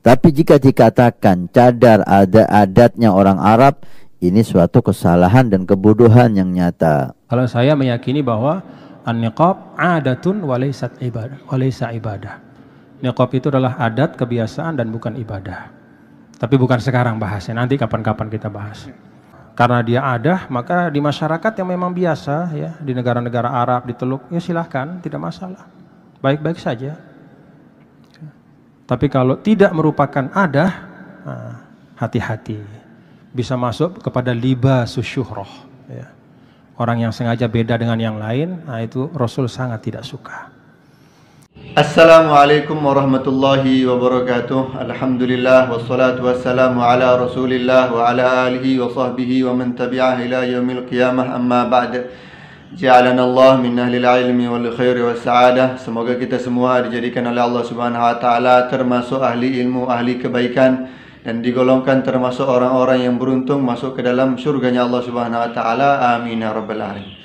Tapi jika dikatakan cadar ada adatnya orang Arab, ini suatu kesalahan dan kebodohan yang nyata. Kalau saya meyakini bahwa an-niqab adatun walaysa ibadah. Niqab itu adalah adat, kebiasaan dan bukan ibadah. Tapi bukan sekarang bahasnya, nanti kapan-kapan kita bahas. Karena dia ada, maka di masyarakat yang memang biasa ya, di negara-negara Arab, di Teluk, ya silahkan, tidak masalah. Baik-baik saja. Tapi kalau tidak merupakan adah, hati-hati. Bisa masuk kepada libasus syuhrah. Ya. Orang yang sengaja beda dengan yang lain, itu Rasul sangat tidak suka. Assalamualaikum warahmatullahi wabarakatuh. Alhamdulillah wassalatu wassalamu ala Rasulillah wa ala alihi wa sahbihi wa man tabi'ah ila yaumil qiyamah, amma ba'd. Ja'alana Allah min ahlil ilmi wal khairi was sa'adah. Semoga kita semua dijadikan oleh Allah Subhanahu wa taala termasuk ahli ilmu, ahli kebaikan, dan digolongkan termasuk orang-orang yang beruntung masuk ke dalam surganya Allah Subhanahu wa taala. Amin ya rabbal alamin.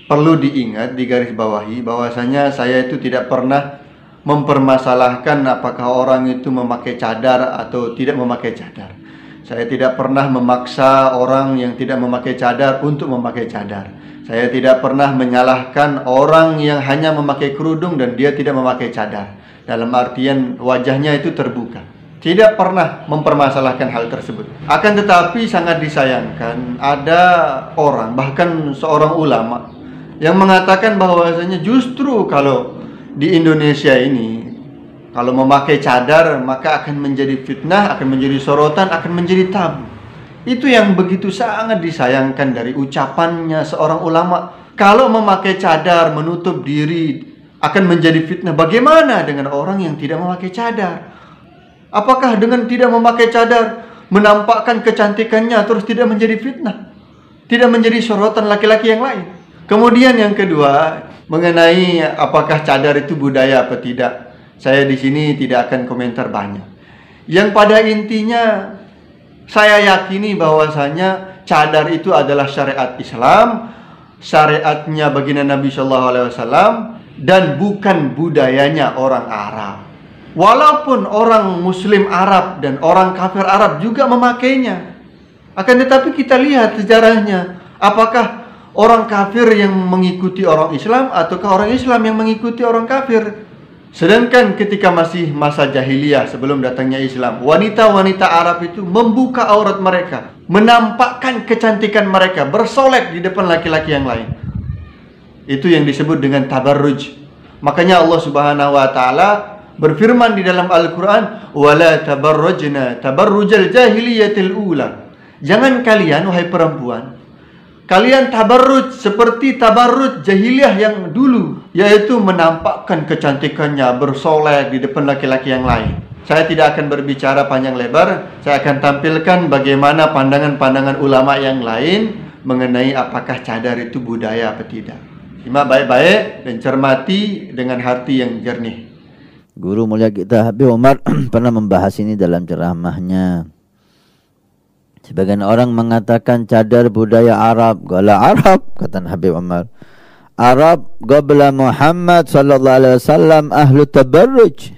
Perlu diingat, digarisbawahi bahwasanya saya itu tidak pernah mempermasalahkan apakah orang itu memakai cadar atau tidak memakai cadar. Saya tidak pernah memaksa orang yang tidak memakai cadar untuk memakai cadar. Saya tidak pernah menyalahkan orang yang hanya memakai kerudung dan dia tidak memakai cadar. Dalam artian wajahnya itu terbuka. Tidak pernah mempermasalahkan hal tersebut. Akan tetapi sangat disayangkan ada orang, bahkan seorang ulama, yang mengatakan bahwasanya justru kalau di Indonesia ini, kalau memakai cadar maka akan menjadi fitnah, akan menjadi sorotan, akan menjadi tabu. Itu yang begitu sangat disayangkan dari ucapannya seorang ulama. Kalau memakai cadar menutup diri akan menjadi fitnah, bagaimana dengan orang yang tidak memakai cadar? Apakah dengan tidak memakai cadar menampakkan kecantikannya terus tidak menjadi fitnah, tidak menjadi sorotan laki-laki yang lain? Kemudian yang kedua, mengenai apakah cadar itu budaya apa tidak, saya di sini tidak akan komentar banyak. Yang pada intinya saya yakini bahwasanya cadar itu adalah syariat Islam, syariatnya baginda Nabi Shallallahu Alaihi Wasallam, dan bukan budayanya orang Arab. Walaupun orang Muslim Arab dan orang kafir Arab juga memakainya, akan tetapi kita lihat sejarahnya, apakah orang kafir yang mengikuti orang Islam ataukah orang Islam yang mengikuti orang kafir? Sedangkan ketika masih masa jahiliyah sebelum datangnya Islam, wanita-wanita Arab itu membuka aurat mereka, menampakkan kecantikan mereka, bersolek di depan laki-laki yang lain. Itu yang disebut dengan tabarruj. Makanya Allah Subhanahu wa taala berfirman di dalam Al-Qur'an, "Wala tabarrujna tabarrujal jahiliyatil ula." Jangan kalian wahai perempuan, kalian tabarruj seperti tabarruj jahiliyah yang dulu, yaitu menampakkan kecantikannya, bersolek di depan laki-laki yang lain. Saya tidak akan berbicara panjang lebar, saya akan tampilkan bagaimana pandangan-pandangan ulama yang lain mengenai apakah cadar itu budaya atau tidak. Simak baik-baik dan cermati dengan hati yang jernih. Guru mulia kita Habib Umar pernah membahas ini dalam ceramahnya. Sebagian orang mengatakan cadar budaya Arab. Gala Arab, kata Habib Umar. Arab qabla Muhammad sallallahu alaihi wasallam ahlu tabarruj.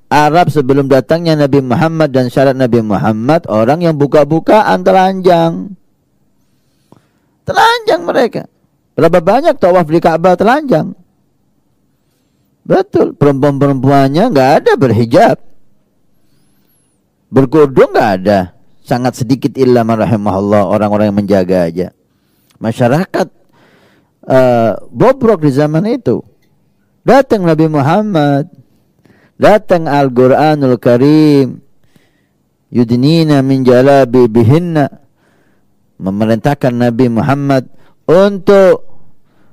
Arab sebelum datangnya Nabi Muhammad dan syarat Nabi Muhammad orang yang buka-bukaan, telanjang. Telanjang mereka. Berapa banyak tawaf di Ka'bah telanjang? Betul, perempuan-perempuannya enggak ada berhijab. Berkerudung enggak ada. Sangat sedikit illa man rahimahullah, orang-orang yang menjaga aja. Masyarakat bobrok di zaman itu. Datang Nabi Muhammad, datang Al-Quranul Karim, yudnina min jalabi bihinna, memerintahkan Nabi Muhammad untuk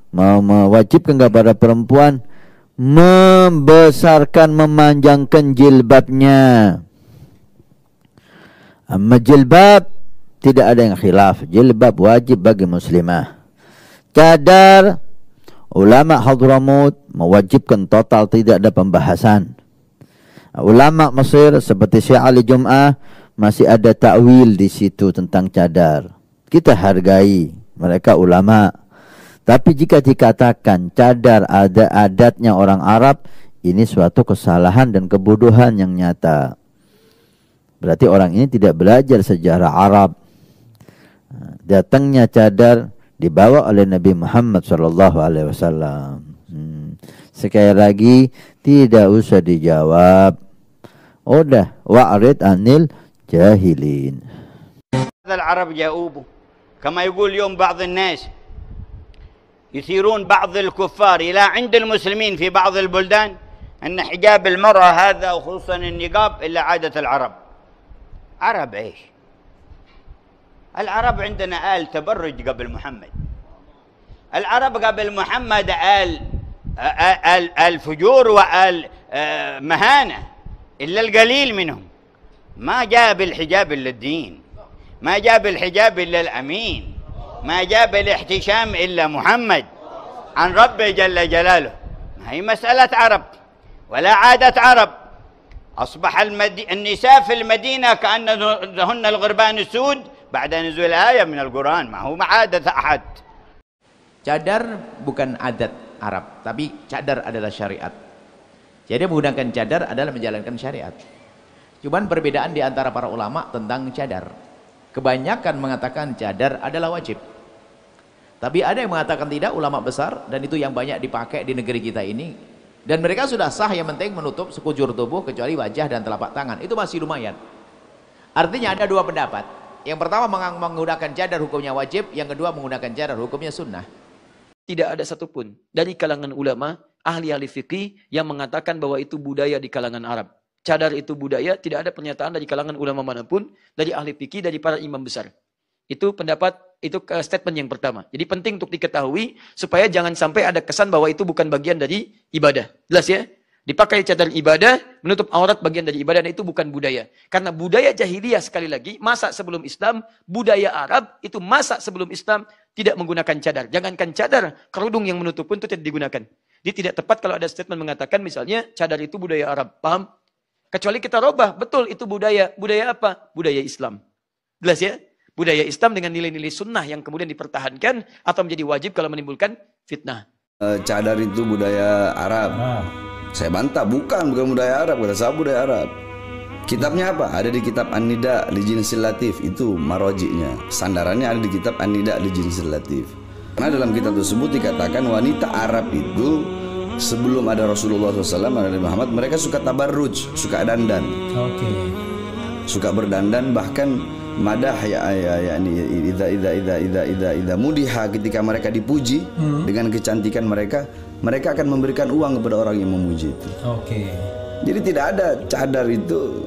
mewajibkan kepada perempuan membesarkan, memanjangkan jilbabnya. Amma jilbab tidak ada yang khilaf, jilbab wajib bagi muslimah. Cadar ulama Hadramut mewajibkan total, tidak ada pembahasan. Ulama Mesir seperti Syekh Ali Jum'ah masih ada takwil di situ tentang cadar. Kita hargai mereka ulama. Tapi jika dikatakan cadar ada adatnya orang Arab, ini suatu kesalahan dan kebodohan yang nyata. berarti orang ini tidak belajar sejarah Arab. Datangnya cadar dibawa oleh Nabi Muhammad SAW. Sekali lagi tidak usah dijawab. Udah, wa'rid anil jahilin. العرب جاوبوا كما يقول اليوم بعض الناس يثيرون بعض الكفار إلى عند المسلمين في بعض البلدان أن حجاب المرأة هذا وخصوصا النقاب إلا عادة العرب. عرب إيش؟ العرب عندنا آل تبرج قبل محمد. العرب قبل محمد آل فجور وآل مهانة إلا القليل منهم. ما جاب الحجاب إلا الدين، ما جاب الحجاب إلا الأمين، ما جاب الاحتشام إلا محمد عن ربه جل جلاله. ما هي مسألة عرب ولا عادة عرب. أصبح النساء في المدينة كأنهن الغربان السود بعد نزول آية من القرآن. ما هو عادة أحد. Cadar bukan adat Arab, tapi cadar adalah syariat. Jadi menggunakan cadar adalah menjalankan syariat. Cuman perbedaan di antara para ulama tentang cadar. Kebanyakan mengatakan cadar adalah wajib. Tapi ada yang mengatakan tidak, ulama besar, dan itu yang banyak dipakai di negeri kita ini. Dan mereka sudah sah, yang penting menutup sekujur tubuh kecuali wajah dan telapak tangan. Itu masih lumayan. Artinya ada dua pendapat. Yang pertama menggunakan cadar hukumnya wajib, yang kedua menggunakan cadar hukumnya sunnah. Tidak ada satupun dari kalangan ulama, ahli-ahli fikih yang mengatakan bahwa itu budaya di kalangan Arab. Cadar itu budaya, tidak ada pernyataan dari kalangan ulama manapun, dari ahli fikih, dari para imam besar. Itu pendapat, itu statement yang pertama. Jadi penting untuk diketahui, supaya jangan sampai ada kesan bahwa itu bukan bagian dari ibadah. Jelas ya? Dipakai cadar ibadah, menutup aurat bagian dari ibadah, dan itu bukan budaya. Karena budaya jahiliyah sekali lagi, masa sebelum Islam, budaya Arab, itu masa sebelum Islam, tidak menggunakan cadar. Jangankan cadar, kerudung yang menutup pun itu tidak digunakan. Jadi tidak tepat kalau ada statement mengatakan misalnya, cadar itu budaya Arab. Paham? Kecuali kita robah, betul itu budaya. Budaya apa? Budaya Islam. Jelas ya? Budaya Islam dengan nilai-nilai sunnah yang kemudian dipertahankan atau menjadi wajib kalau menimbulkan fitnah. Cadar itu budaya Arab. Saya bantah, bukan budaya Arab. Kata saya budaya Arab. Kitabnya apa? Ada di kitab An-Nida li Jinsil Latif. Itu marojiknya. Sandarannya ada di kitab An-Nida li Jinsil Latif. Karena dalam kitab tersebut dikatakan wanita Arab itu sebelum ada Rasulullah SAW, ada Muhammad, mereka suka tabarruj, suka dandan, suka berdandan, bahkan madah idza mudiha, ketika mereka dipuji dengan kecantikan mereka, mereka akan memberikan uang kepada orang yang memuji itu. Jadi tidak ada cadar itu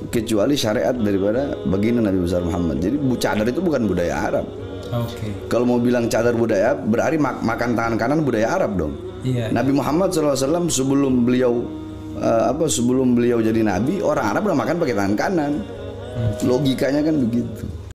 kecuali syariat daripada baginda Nabi besar Muhammad. Jadi cadar itu bukan budaya Arab. Kalau mau bilang cadar budaya, berarti makan tangan kanan budaya Arab dong. Nabi Muhammad SAW sebelum beliau jadi nabi, orang Arab udah makan pakai tangan kanan. Logikanya kan begitu.